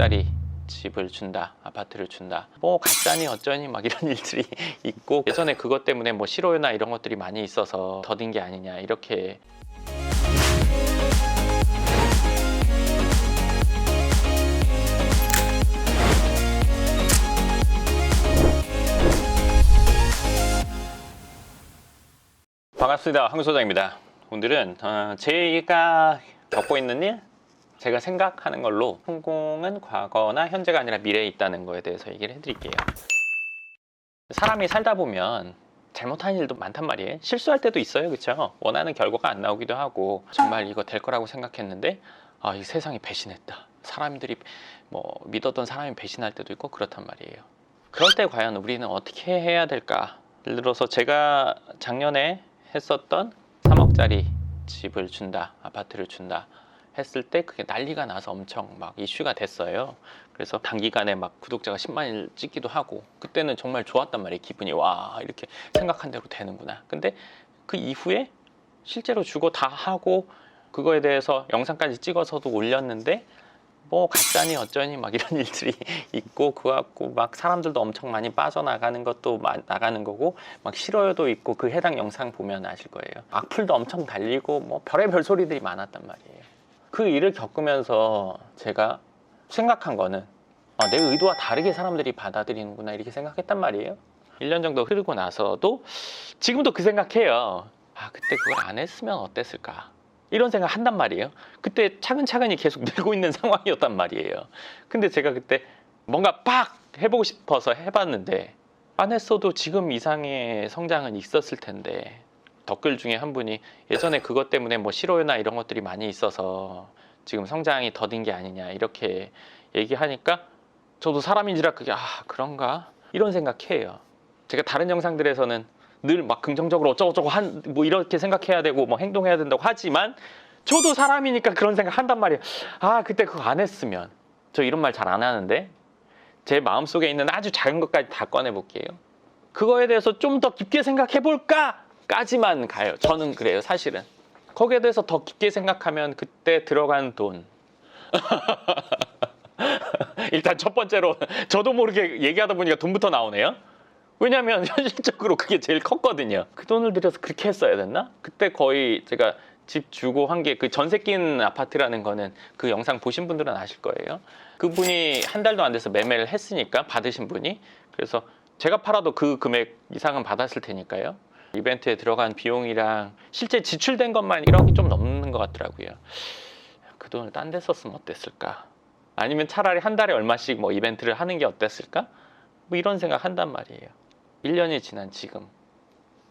3억짜리 집을 준다, 아파트를 준다, 뭐 가짜니 어쩌니 막 이런 일들이 있고, 예전에 그것 때문에 뭐 실효나 이런 것들이 많이 있어서 더딘 게 아니냐 이렇게. 반갑습니다. 황 소장입니다. 오늘은 제가 겪고 있는 일, 제가 생각하는 걸로 성공은 과거나 현재가 아니라 미래에 있다는 거에 대해서 얘기를 해드릴게요. 사람이 살다 보면 잘못한 일도 많단 말이에요. 실수할 때도 있어요, 그렇죠? 원하는 결과가 안 나오기도 하고, 정말 이거 될 거라고 생각했는데 이 세상이 배신했다, 사람들이 뭐 믿었던 사람이 배신할 때도 있고 그렇단 말이에요. 그럴 때 과연 우리는 어떻게 해야 될까? 예를 들어서 제가 작년에 했었던 3억짜리 집을 준다, 아파트를 준다 했을 때 그게 난리가 나서 엄청 막 이슈가 됐어요. 그래서 단기간에 막 구독자가 10만을 찍기도 하고, 그때는 정말 좋았단 말이에요. 기분이, 와, 이렇게 생각한 대로 되는구나. 근데 그 이후에 실제로 주고 다 하고 그거에 대해서 영상까지 찍어서도 올렸는데 뭐 가짜니 어쩌니 막 이런 일들이 있고, 그거 갖고 막 사람들도 엄청 많이 빠져나가는 것도 나가는 거고, 막 싫어요도 있고, 그 해당 영상 보면 아실 거예요. 악플도 엄청 달리고 뭐 별의별 소리들이 많았단 말이에요. 그 일을 겪으면서 제가 생각한 거는 내 의도와 다르게 사람들이 받아들이는구나 이렇게 생각했단 말이에요. 1년 정도 흐르고 나서도 지금도 그 생각해요. 그때 그걸 안 했으면 어땠을까, 이런 생각 한단 말이에요. 그때 차근차근히 계속 늘고 있는 상황이었단 말이에요. 근데 제가 그때 뭔가 빡 해보고 싶어서 해봤는데 안 했어도 지금 이상의 성장은 있었을 텐데, 댓글 중에 한 분이 예전에 그것 때문에 뭐 실효나 이런 것들이 많이 있어서 지금 성장이 더딘 게 아니냐 이렇게 얘기하니까 저도 사람인지라 그게 그런가 이런 생각해요. 제가 다른 영상들에서는 늘 막 긍정적으로 어쩌고저쩌고 뭐 이렇게 생각해야 되고 뭐 행동해야 된다고 하지만, 저도 사람이니까 그런 생각 한단 말이에요. 그때 그거 안 했으면. 저 이런 말 잘 안 하는데 제 마음속에 있는 아주 작은 것까지 다 꺼내 볼게요. 그거에 대해서 좀 더 깊게 생각해 볼까 까지만 가요. 저는 그래요, 사실은. 거기에 대해서 더 깊게 생각하면 그때 들어간 돈 일단 첫 번째로 저도 모르게 얘기하다 보니까 돈부터 나오네요. 왜냐면 현실적으로 그게 제일 컸거든요. 그 돈을 들여서 그렇게 했어야 됐나? 그때 거의 제가 집 주고 한 게, 그 전세 낀 아파트라는 거는 그 영상 보신 분들은 아실 거예요. 그분이 한 달도 안 돼서 매매를 했으니까, 받으신 분이. 그래서 제가 팔아도 그 금액 이상은 받았을 테니까요. 이벤트에 들어간 비용이랑 실제 지출된 것만 1억이 좀 넘는 것 같더라고요. 그 돈을 딴 데 썼으면 어땠을까? 아니면 차라리 한 달에 얼마씩 뭐 이벤트를 하는 게 어땠을까? 뭐 이런 생각 한단 말이에요. 1년이 지난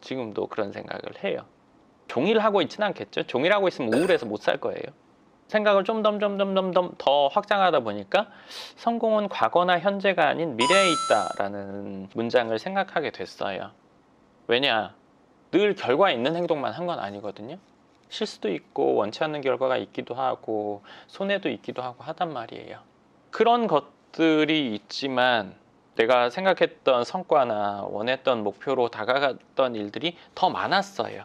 지금도 그런 생각을 해요. 종일 하고 있지는 않겠죠. 종일 하고 있으면 우울해서 못 살 거예요. 생각을 좀 더 확장하다 보니까 성공은 과거나 현재가 아닌 미래에 있다라는 문장을 생각하게 됐어요. 왜냐? 늘 결과 있는 행동만 한 건 아니거든요. 실수도 있고 원치 않는 결과가 있기도 하고 손해도 있기도 하고 하단 말이에요. 그런 것들이 있지만 내가 생각했던 성과나 원했던 목표로 다가갔던 일들이 더 많았어요.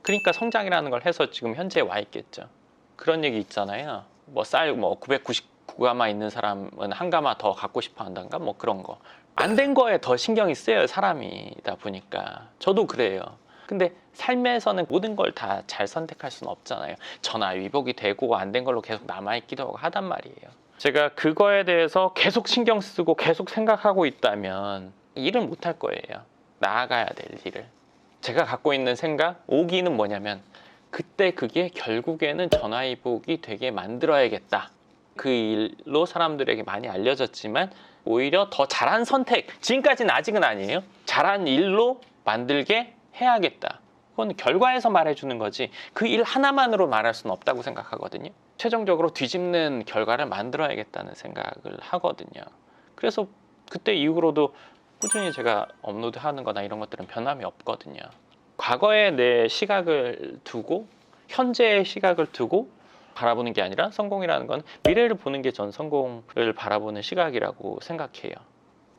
그러니까 성장이라는 걸 해서 지금 현재에 와 있겠죠. 그런 얘기 있잖아요. 뭐 쌀 999가마 있는 사람은 한 가마 더 갖고 싶어 한다던가 뭐 그런 거. 안 된 거에 더 신경이 쓰여요, 사람이다 보니까. 저도 그래요. 근데 삶에서는 모든 걸 다 잘 선택할 수는 없잖아요. 전화위복이 되고 안 된 걸로 계속 남아있기도 하고 하단 말이에요. 제가 그거에 대해서 계속 신경 쓰고 계속 생각하고 있다면 일을 못 할 거예요. 나아가야 될 일을. 제가 갖고 있는 생각, 오기는 뭐냐면, 그때 그게 결국에는 전화위복이 되게 만들어야겠다. 그 일로 사람들에게 많이 알려졌지만 오히려 더 잘한 선택, 지금까지는 아직은 아니에요. 잘한 일로 만들게 해야겠다. 그건 결과에서 말해주는 거지 그 일 하나만으로 말할 수는 없다고 생각하거든요. 최종적으로 뒤집는 결과를 만들어야겠다는 생각을 하거든요. 그래서 그때 이후로도 꾸준히 제가 업로드하는 거나 이런 것들은 변함이 없거든요. 과거에 내 시각을 두고 현재의 시각을 두고 바라보는 게 아니라, 성공이라는 건 미래를 보는 게 전 성공을 바라보는 시각이라고 생각해요.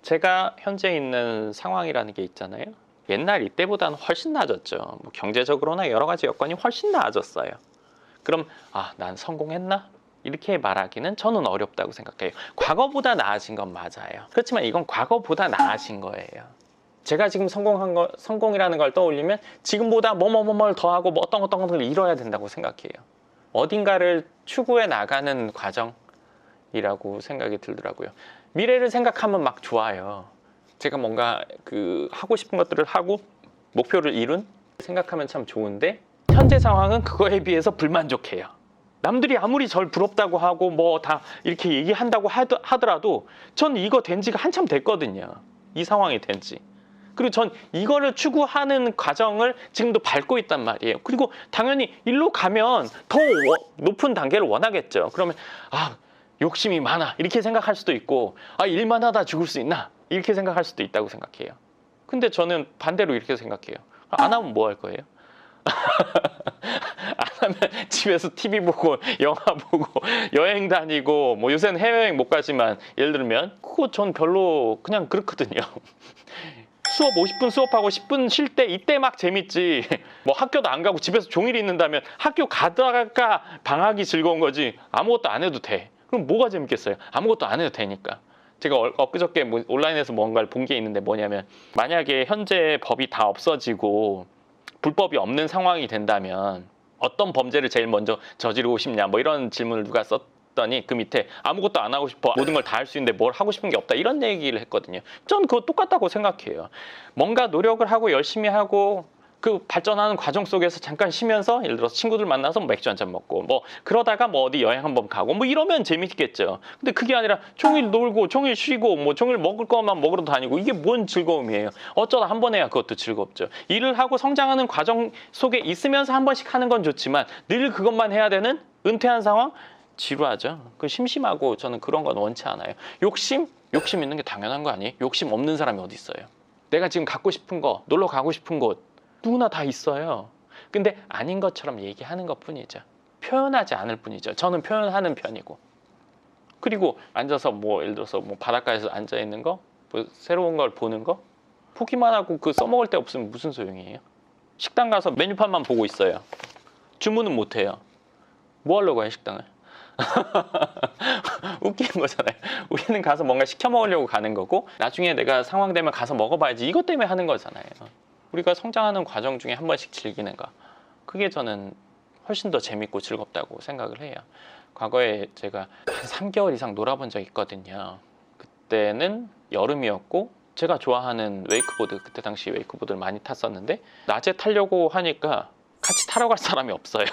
제가 현재 있는 상황이라는 게 있잖아요. 옛날 이때보다는 훨씬 나아졌죠. 뭐 경제적으로나 여러 가지 여건이 훨씬 나아졌어요. 그럼 난 성공했나? 이렇게 말하기는 저는 어렵다고 생각해요. 과거보다 나아진 건 맞아요. 그렇지만 이건 과거보다 나아진 거예요. 제가 지금 성공이라는 걸 떠올리면 지금보다 뭐를 더하고 뭐 어떤 것을 이뤄야 된다고 생각해요. 어딘가를 추구해 나가는 과정이라고 생각이 들더라고요. 미래를 생각하면 막 좋아요. 제가 뭔가 하고 싶은 것들을 하고 목표를 이룬 생각하면 참 좋은데 현재 상황은 그거에 비해서 불만족해요. 남들이 아무리 절 부럽다고 하고 뭐 다 이렇게 얘기한다고 하더라도 전 이거 된 지가 한참 됐거든요. 이 상황이 된 지. 그리고 전 이거를 추구하는 과정을 지금도 밟고 있단 말이에요. 그리고 당연히 일로 가면 더 높은 단계를 원하겠죠. 그러면 욕심이 많아 이렇게 생각할 수도 있고 일만 하다 죽을 수 있나 이렇게 생각할 수도 있다고 생각해요. 근데 저는 반대로 이렇게 생각해요. 안 하면 뭐 할 거예요? 안 하면 집에서 TV 보고 영화 보고 여행 다니고 뭐 요새는 해외여행 못 가지만 예를 들면 그거 전 별로 그냥 그렇거든요. 수업 50분 수업하고 10분 쉴 때 이때 막 재밌지. 뭐 학교도 안 가고 집에서 종일 있는다면 학교 가다가 방학이 즐거운 거지 아무것도 안 해도 돼. 그럼 뭐가 재밌겠어요? 아무것도 안 해도 되니까. 제가 엊그저께 온라인에서 뭔가를 본 게 있는데 뭐냐면 만약에 현재 법이 다 없어지고 불법이 없는 상황이 된다면 어떤 범죄를 제일 먼저 저지르고 싶냐 뭐 이런 질문을 누가 썼더니 그 밑에 아무것도 안 하고 싶어 모든 걸 다 할 수 있는데 뭘 하고 싶은 게 없다 이런 얘기를 했거든요. 전 그거 똑같다고 생각해요. 뭔가 노력을 하고 열심히 하고 그 발전하는 과정 속에서 잠깐 쉬면서 예를 들어서 친구들 만나서 맥주 한잔 먹고 뭐 그러다가 뭐 어디 여행 한번 가고 뭐 이러면 재밌겠죠. 근데 그게 아니라 종일 놀고 종일 쉬고 뭐 종일 먹을 것만 먹으러 다니고 이게 뭔 즐거움이에요. 어쩌다 한 번 해야 그것도 즐겁죠. 일을 하고 성장하는 과정 속에 있으면서 한 번씩 하는 건 좋지만 늘 그것만 해야 되는 은퇴한 상황 지루하죠. 그 심심하고 저는 그런 건 원치 않아요. 욕심 있는 게 당연한 거 아니에요? 욕심 없는 사람이 어디 있어요? 내가 지금 갖고 싶은 거 놀러 가고 싶은 곳 누구나 다 있어요. 근데 아닌 것처럼 얘기하는 것 뿐이죠. 표현하지 않을 뿐이죠. 저는 표현하는 편이고. 그리고 앉아서 뭐 예를 들어서 뭐 바닷가에서 앉아 있는 거, 뭐 새로운 걸 보는 거 보기만 하고 그 써먹을 데 없으면 무슨 소용이에요? 식당 가서 메뉴판만 보고 있어요. 주문은 못 해요. 뭐 하려고 해요, 식당을? 웃기는 거잖아요. 우리는 가서 뭔가 시켜 먹으려고 가는 거고 나중에 내가 상황 되면 가서 먹어봐야지 이것 때문에 하는 거잖아요. 우리가 성장하는 과정 중에 한 번씩 즐기는 거 그게 저는 훨씬 더 재밌고 즐겁다고 생각을 해요. 과거에 제가 한 3개월 이상 놀아본 적이 있거든요. 그때는 여름이었고 제가 좋아하는 웨이크보드 그때 당시 웨이크보드를 많이 탔었는데 낮에 타려고 하니까 같이 타러 갈 사람이 없어요.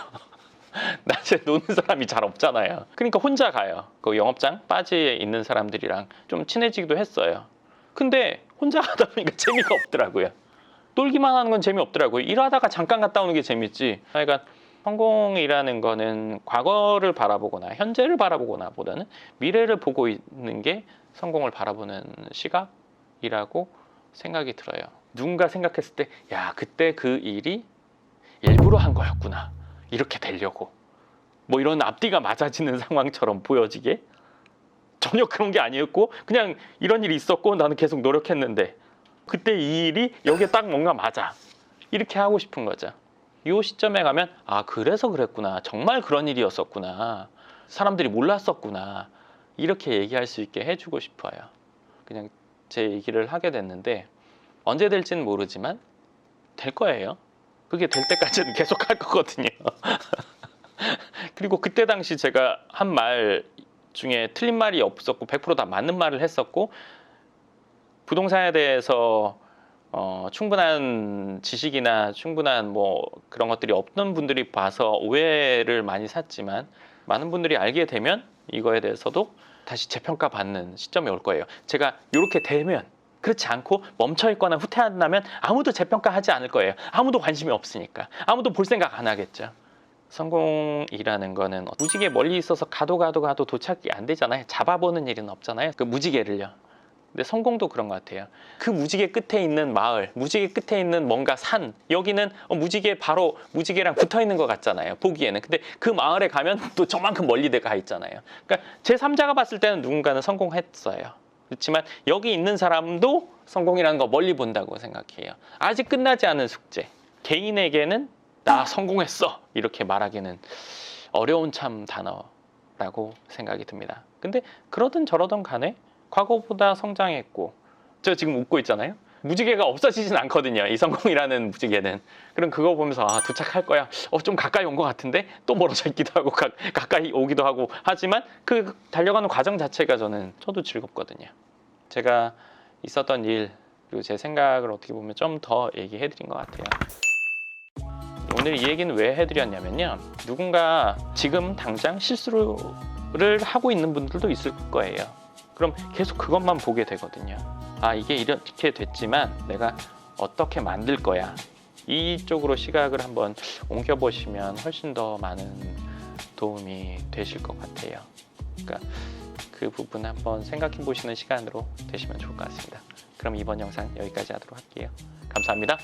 낮에 노는 사람이 잘 없잖아요. 그러니까 혼자 가요. 그 영업장 바지에 있는 사람들이랑 좀 친해지기도 했어요. 근데 혼자 가다 보니까 재미가 없더라고요. 놀기만 하는 건 재미없더라고요. 일하다가 잠깐 갔다 오는 게 재밌지. 그러니까 성공이라는 거는 과거를 바라보거나 현재를 바라보거나 보다는 미래를 보고 있는 게 성공을 바라보는 시각이라고 생각이 들어요. 누군가 생각했을 때 야 그때 그 일이 일부러 한 거였구나. 이렇게 되려고. 뭐 이런 앞뒤가 맞아지는 상황처럼 보여지게 전혀 그런 게 아니었고 그냥 이런 일이 있었고 나는 계속 노력했는데 그때 이 일이 여기에 딱 뭔가 맞아. 이렇게 하고 싶은 거죠. 이 시점에 가면 그래서 그랬구나. 정말 그런 일이었었구나. 사람들이 몰랐었구나. 이렇게 얘기할 수 있게 해주고 싶어요. 그냥 제 얘기를 하게 됐는데 언제 될지는 모르지만 될 거예요. 그게 될 때까지는 계속 할 거거든요. 그리고 그때 당시 제가 한 말 중에 틀린 말이 없었고 100% 다 맞는 말을 했었고 부동산에 대해서 충분한 지식이나 충분한 뭐 그런 것들이 없는 분들이 봐서 오해를 많이 샀지만 많은 분들이 알게 되면 이거에 대해서도 다시 재평가 받는 시점이 올 거예요. 제가 이렇게 되면 그렇지 않고 멈춰있거나 후퇴한다면 아무도 재평가하지 않을 거예요. 아무도 관심이 없으니까. 아무도 볼 생각 안 하겠죠. 성공이라는 거는 무지개 멀리 있어서 가도 도착이 안 되잖아요. 잡아보는 일은 없잖아요. 그 무지개를요. 근데 성공도 그런 것 같아요. 그 무지개 끝에 있는 마을, 무지개 끝에 있는 뭔가 산, 여기는 무지개 바로 무지개랑 붙어 있는 것 같잖아요. 보기에는. 근데 그 마을에 가면 또 저만큼 멀리 가 있잖아요. 그러니까 제3자가 봤을 때는 누군가는 성공했어요. 그렇지만 여기 있는 사람도 성공이라는 거 멀리 본다고 생각해요. 아직 끝나지 않은 숙제. 개인에게는 나 성공했어 이렇게 말하기는 어려운 참 단어라고 같다고 생각이 듭니다. 근데 그러든 저러든 간에 과거보다 성장했고, 저 지금 웃고 있잖아요. 무지개가 없어지진 않거든요. 이 성공이라는 무지개는. 그럼 그거 보면서 도착할 거야. 좀 가까이 온 것 같은데 또 멀어져 있기도 하고 가까이 오기도 하고 하지만 그 달려가는 과정 자체가 저도 즐겁거든요. 제가 있었던 일 그리고 제 생각을 어떻게 보면 좀 더 얘기해 드린 것 같아요. 오늘 이 얘기는 왜 해드렸냐면요. 누군가 지금 당장 실수를 하고 있는 분들도 있을 거예요. 그럼 계속 그것만 보게 되거든요. 이게 이렇게 됐지만 내가 어떻게 만들 거야. 이쪽으로 시각을 한번 옮겨보시면 훨씬 더 많은 도움이 되실 것 같아요. 그러니까 그 부분 한번 생각해 보시는 시간으로 되시면 좋을 것 같습니다. 그럼 이번 영상 여기까지 하도록 할게요. 감사합니다.